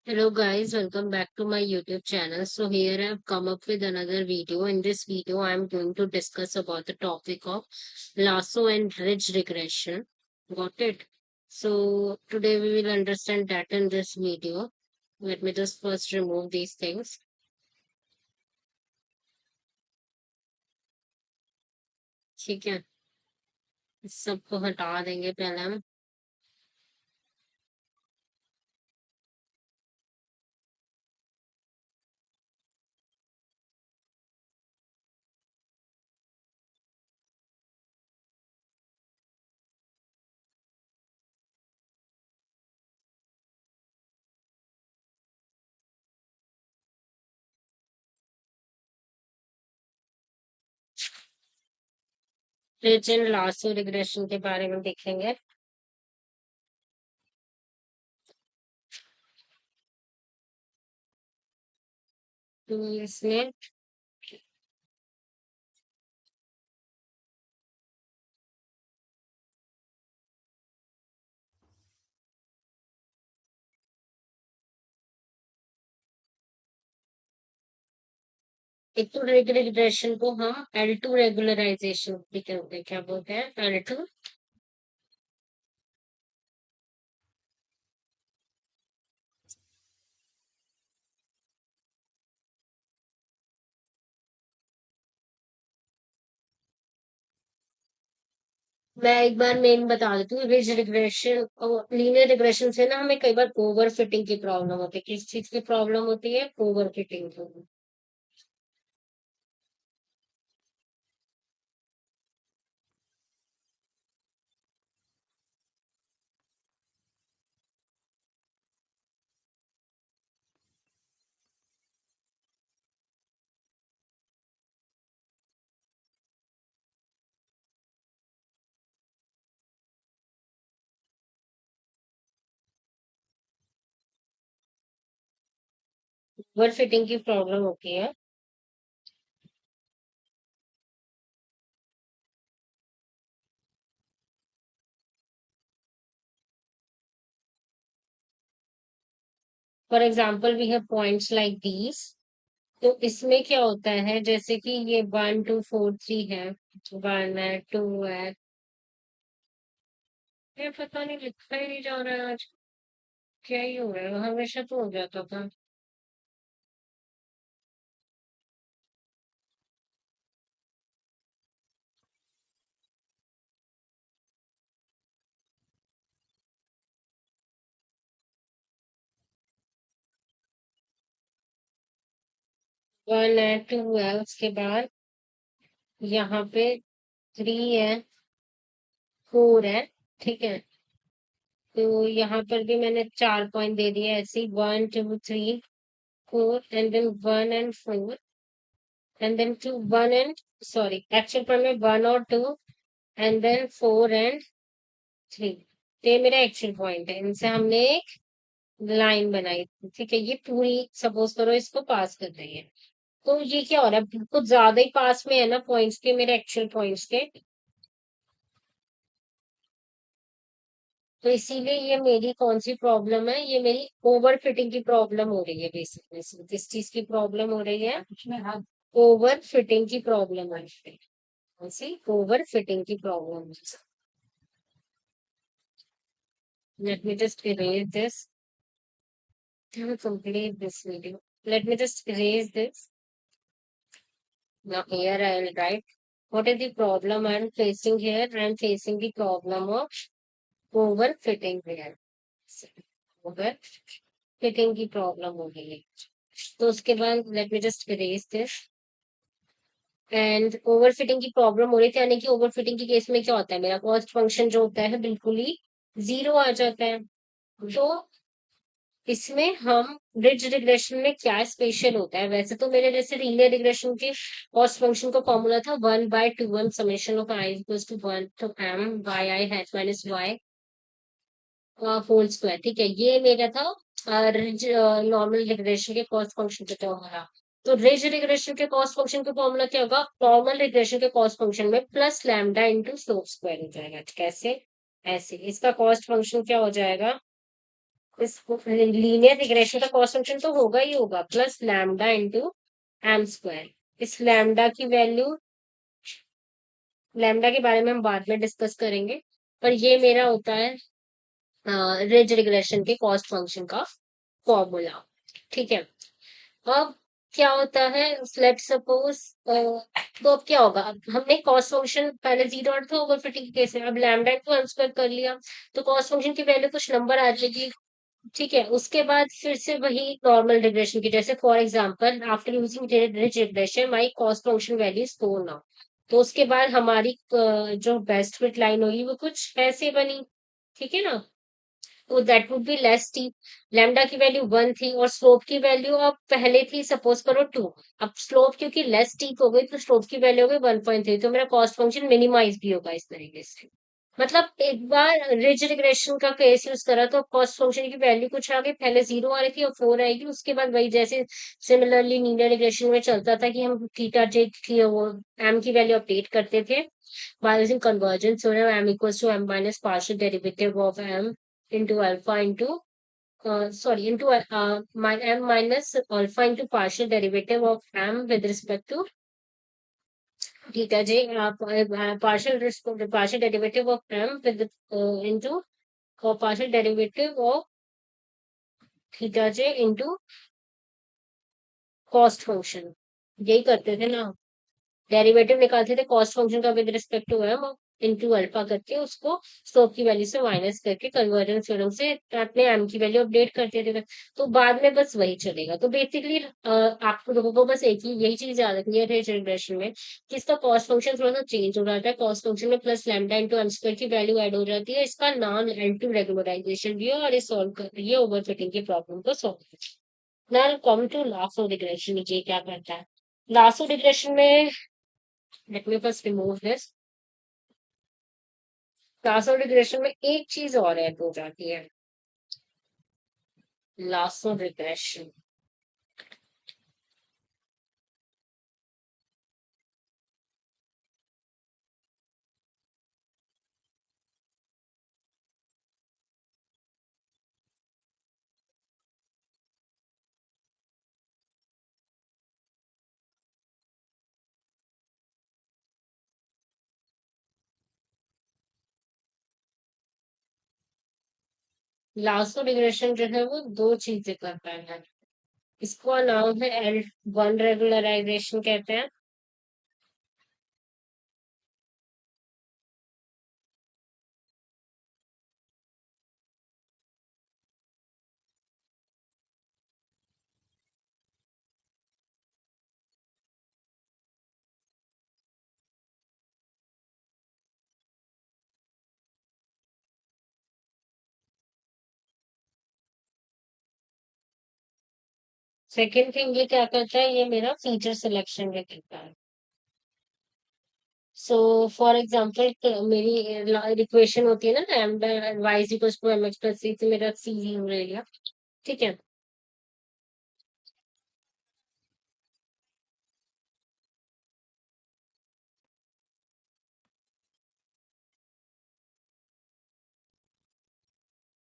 Hello guys, welcome back to my YouTube channel. So here I've come up with another video. In this video, I'm going to discuss about the topic of lasso and ridge regression. Got it? So today we will understand that in this video. Let me just first remove these things. ठीक है, इस सबको हटा देंगे पहले हम। Ridge and lasso regression के बारे में देखेंगे। तो इसमें एक तो रिग्रेशन को हम L2 रेगुलराइजेशन भी कहते हैं। क्या बोलते हैं? L2। मैं एक बार मेन बता देती हूँ। रिज रिग्रेशन और लीनियर रिग्रेशन से ना हमें कई बार ओवर फिटिंग की प्रॉब्लम होती है। किस चीज की प्रॉब्लम होती है? ओवर फिटिंग की। ओवर फिटिंग की प्रॉब्लम होती है। For example we have points like these. तो इसमें क्या होता है, जैसे कि ये 1 2 4 3 है। 1 है, 2 है। ये पता नहीं, लिखा ही नहीं जा रहा है आज। क्या ही हो रहा है? हमेशा तो हो जाता था। 1 है, 2 है, उसके बाद यहाँ पे 3 है, 4 है। ठीक है। तो यहाँ पर भी मैंने 4 पॉइंट दे दिए ऐसे, 1 2 3 4, and then 1 and 4, and then 2 1 and sorry, actual पर में 1 और 2, एंड देन 4 and 3। तो ये मेरा एक्चुअल पॉइंट है। इनसे हमने एक लाइन बनाई थी। ठीक है, ये पूरी सपोज करो इसको पास कर रही है। तो ये क्या हो रहा है, कुछ ज्यादा ही पास में है ना पॉइंट्स के, मेरे एक्चुअल पॉइंट्स के। तो इसीलिए ये मेरी कौन सी प्रॉब्लम है, ये मेरी ओवर फिटिंग की प्रॉब्लम हो रही है। बेसिकली किस चीज की प्रॉब्लम हो रही है? ओवर फिटिंग की प्रॉब्लम है। कौन सी ओवर फिटिंग की problem? Let me just erase this to complete this video. Let me just erase this. Now here I will write what is the problem I'm facing here. I'm facing the problem of over fitting here. Over fitting की problem हो गई है। तो उसके बाद let me just erase this। And over fitting की problem हो रही थी, यानी कि ओवर फिटिंग के केस में क्या होता है, मेरा कॉस्ट फंक्शन जो होता है बिल्कुल ही जीरो आ जाता है। तो इसमें हम रिज रिग्रेशन में क्या स्पेशल होता है? वैसे तो मेरे जैसे लीनियर रिग्रेशन के कॉस्ट फंक्शन का फॉर्मूला था 1/2m summation of I equals to 1 to m y I hash minus y whole square. ठीक है, ये मेरा था रिज नॉर्मल रिग्रेशन के कॉस्ट फंक्शन का फॉर्मूला। तो रिज रिग्रेशन के कॉस्ट फंक्शन का फॉर्मूला क्या होगा? नॉर्मल रिग्रेशन के कॉस्ट फंक्शन में plus lambda into slope square हो जाएगा। कैसे? ऐसे इसका कॉस्ट फंक्शन क्या हो जाएगा? इस लीनियर रिग्रेशन का कॉस्ट फंक्शन तो होगा ही होगा, plus lambda into M square. इस लैम्डा के बारे में हम बाद में डिस्कस करेंगे, पर ये मेरा होता है रिज रिग्रेशन के कॉस्ट फंक्शन का फॉर्मूला। ठीक है। अब क्या होता है, लेट सपोज, तो अब क्या होगा, अब हमने कॉस्ट फंक्शन पहले जीरो और था ओवर फिटिंग के केस में, अब लैम्डा इंटू एम स्क्वायर कर लिया, तो कॉस्ट फंक्शन की वैल्यू कुछ नंबर आ जाएगी। ठीक है, उसके बाद फिर से वही नॉर्मल रिग्रेशन की, जैसे for example after using ridge regression my cost function value is 4 now. तो उसके बाद हमारी जो बेस्ट फिट लाइन होगी वो कुछ ऐसे बनी। ठीक है ना, तो that would be less steep. Lambda की वैल्यू 1 थी और स्लोप की वैल्यू अब पहले थी सपोज करो 2। अब स्लोप क्योंकि लेस स्टीप हो गई तो स्लोप की वैल्यू हो गई 1.3, तो मेरा कॉस्ट फंक्शन मिनिमाइज भी होगा इस तरीके से। मतलब एक बार रिज रिग्रेशन का केस यूज करा तो कॉस्ट फंक्शन की वैल्यू कुछ आ गई, पहले 0 आ रही थी और 4 आएगी, उसके बाद वही जैसे सिमिलरली लीनियर रिग्रेशन में चलता था कि हम थीटा जे की वो एम की वैल्यू अपडेट करते थे by using convergence theorem, m equals to m minus partial derivative of m into alpha into sorry into m minus alpha into partial derivative of m with respect to theta j, partial derivative of m with into partial derivative of theta j into cost function। यही करते थे ना, derivative निकालते थे cost function का with respect to M, into alpha करके उसको slope की वैल्यू से माइनस करके कन्वर्जेंस थ्योरम से अपने एम की वैल्यू अपडेट करते थे। तो बाद में बस वही चलेगा। तो बेसिकली आपको लोगों को बस एक ही यही चीज याद रखनी है जनरेशन में कि इसका कॉस्ट फंक्शन थोड़ा सा चेंज हो जाता है, कॉस्ट फंक्शन में plus lambda into M square की वैल्यू ऐड हो जाती है। इसका नाम एल टू रेगुलराइजेशन भी है और ये सॉल्व कर रही है ओवर फिटिंग की प्रॉब्लम को solve. Now come to lasso regression, ये क्या करता है लासो रिग्रेशन में। Let me first remove this. लासो रिग्रेशन में एक चीज और ऐड हो जाती है, लासो रिग्रेशन। लासो रिग्रेशन जो है वो दो चीजें करता है। इसका नाम है एल वन रेगुलराइजेशन कहते हैं। सेकेंड थिंग ये क्या करता है, ये मेरा फीचर सिलेक्शन में करता है। सो फॉर एग्जाम्पल मेरी इक्वेशन होती है ना, M Y is equal to M X plus C, तो मेरा सी जीरो रहेगा। ठीक है।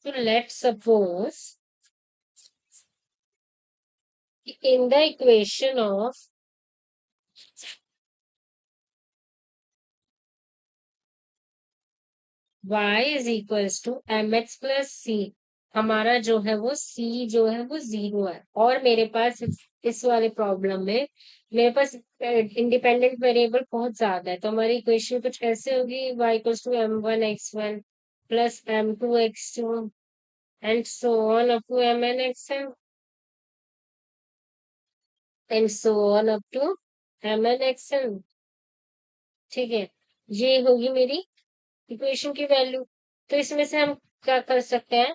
तो let suppose in the equation of y is equals to M X plus C, हमारा जो है वो c जो है वो 0 है, और मेरे पास इस वाले प्रॉब्लम में मेरे पास इंडिपेंडेंट वेरिएबल बहुत ज्यादा है, तो हमारी इक्वेशन कुछ ऐसे होगी, y equals to m1 x1 plus m2 x2 and so on up to mn xn and so on up to mn xn। ठीक है, ये होगी मेरी इक्वेशन की वैल्यू। तो इसमें से हम क्या कर सकते हैं,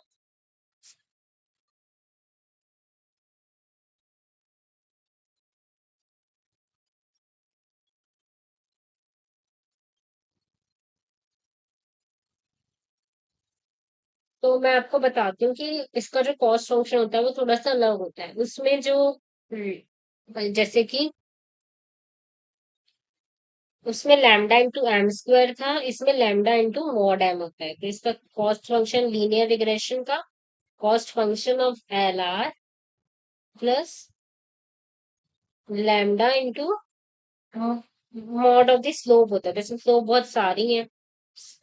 तो मैं आपको बताती हूँ कि इसका जो कॉस्ट फंक्शन होता है वो थोड़ा सा अलग होता है। उसमें जो जैसे कि उसमें लैम्डा इंटू एम स्क्वायर था, इसमें लैम्डा इंटू मॉड एम होता है। तो इसका कॉस्ट फंक्शन लीनियर रिग्रेशन का cost function of L R plus lambda into mod of the slope होता है, जैसे स्लोप बहुत सारी है,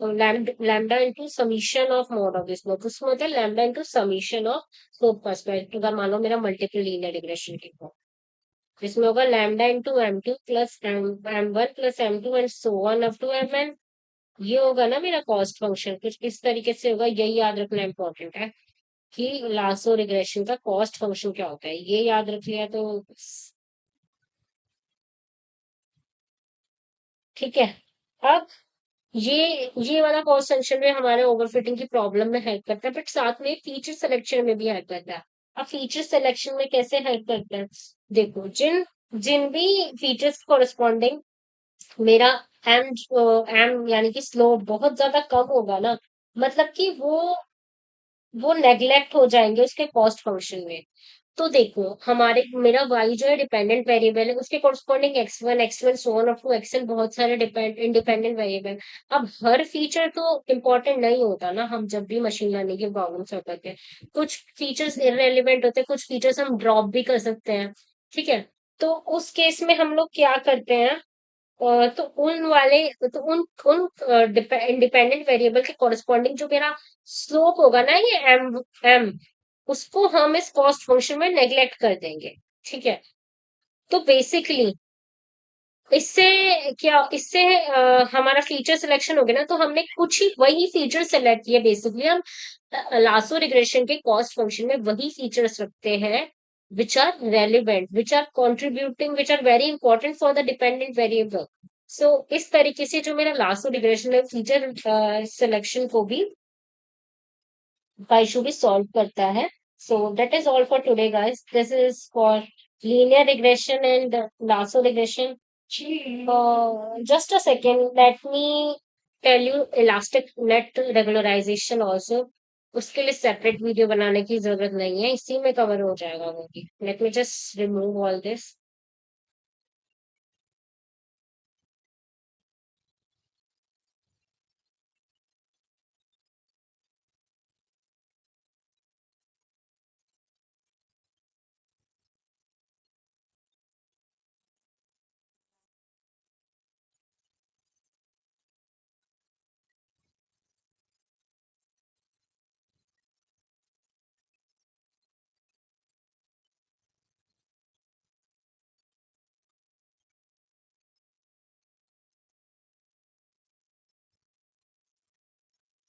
lambda into summation of mod of the slope, उसमें होता है lambda into summation of slope का स्क्वायर, अगर मान लो मेरा मल्टीपल लीनियर रिग्रेशन की फॉर्म, जिसमें होगा lambda into M two plus M one plus M two and so one up to M N. ये होगा ना मेरा कॉस्ट फंक्शन, कुछ इस तरीके से होगा, यही याद रखना इंपॉर्टेंट है कि लासो रिग्रेशन का कॉस्ट फंक्शन क्या होता है, ये याद रख लिया तो ठीक है। अब ये वाला कॉस्ट फंक्शन में हमारे ओवरफिटिंग की प्रॉब्लम में हेल्प करता है, बट साथ में फीचर सिलेक्शन में भी हेल्प करता है। अब फीचर सिलेक्शन में कैसे हेल्प करता है, देखो जिन जिन भी फीचर्स कॉरेस्पॉन्डिंग मेरा एम एम यानी कि स्लोप बहुत ज्यादा कम होगा ना, मतलब कि वो नेग्लेक्ट हो जाएंगे उसके कॉस्ट फंक्शन में। तो देखो हमारे मेरा y जो है डिपेंडेंट वेरिएबल है, उसके corresponding x1 so on up to xn बहुत सारे इंडिपेंडेंट वेरिएबल। अब हर फीचर तो इम्पोर्टेंट नहीं होता ना, हम जब भी मशीन लर्निंग की प्रॉब्लम सॉल्व करते हैं कुछ फीचर्स इररेलेवेंट होते हैं, कुछ फीचर्स हम ड्रॉप भी कर सकते हैं, ठीक है। तो उस केस में हम लोग क्या करते हैं, तो उन वाले तो उन उन इंडिपेंडेंट वेरिएबल के कॉरस्पॉन्डिंग जो मेरा स्लोप होगा ना, ये एम एम उसको हम इस कॉस्ट फंक्शन में नेग्लेक्ट कर देंगे, ठीक है। तो बेसिकली इससे इससे हमारा फीचर सिलेक्शन हो गया ना, तो हमने कुछ ही वही फीचर सेलेक्ट किए, बेसिकली हम लासो रिग्रेशन के कॉस्ट फंक्शन में वही फीचर्स रखते हैं which are relevant, which are contributing, which are very important for the dependent variable. So इस तरीके से जो मेरा लासो रिग्रेशन है फीचर सिलेक्शन को भी Baishu भी solve करता है। So that is all for today, guys. This is for linear regression and lasso regression. Just a second, let me tell you elastic net regularization also. उसके लिए separate video बनाने की जरूरत नहीं है, इसी में कवर हो जाएगा वो भी। Let me just remove all this.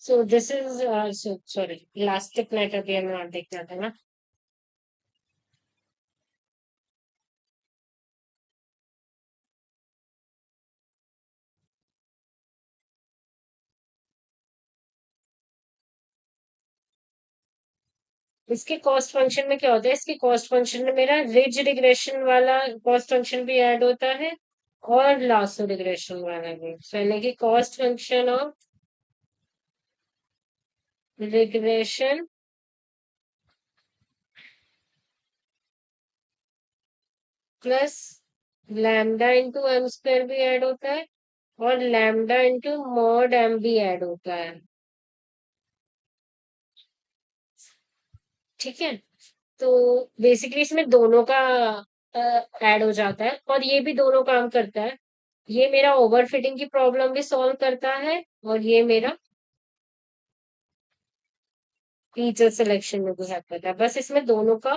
So this is sorry elastic net अभी हमें और देखना था ना। इसके कॉस्ट फंक्शन में क्या होता है, इसके कॉस्ट फंक्शन में मेरा रिज रिग्रेशन वाला कॉस्ट फंक्शन भी ऐड होता है और लासो रिग्रेशन वाला भी, यानी कि cost function of regression plus lambda into M square भी ऐड होता है और लैम्डा इंटू मॉड एम भी ऐड होता है, ठीक है। तो बेसिकली इसमें दोनों का ऐड हो जाता है और ये भी दोनों काम करता है, ये मेरा ओवरफिटिंग की प्रॉब्लम भी सॉल्व करता है और ये मेरा फीचर सिलेक्शन में भी हेल्प करता है, बस इसमें दोनों का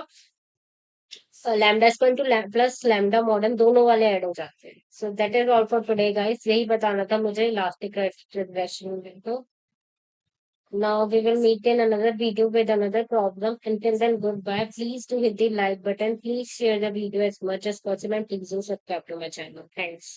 lambda square two plus lambda modern दोनों वाले ऐड हो जाते हैं। So that is all for today guys, यही बताना था मुझे इलास्टिक रिग्रेशन में। तो now we will meet in another video with another problem. Until then, goodbye. Please do hit the like button. Please share the video as much as possible and please do subscribe to my channel. Thanks.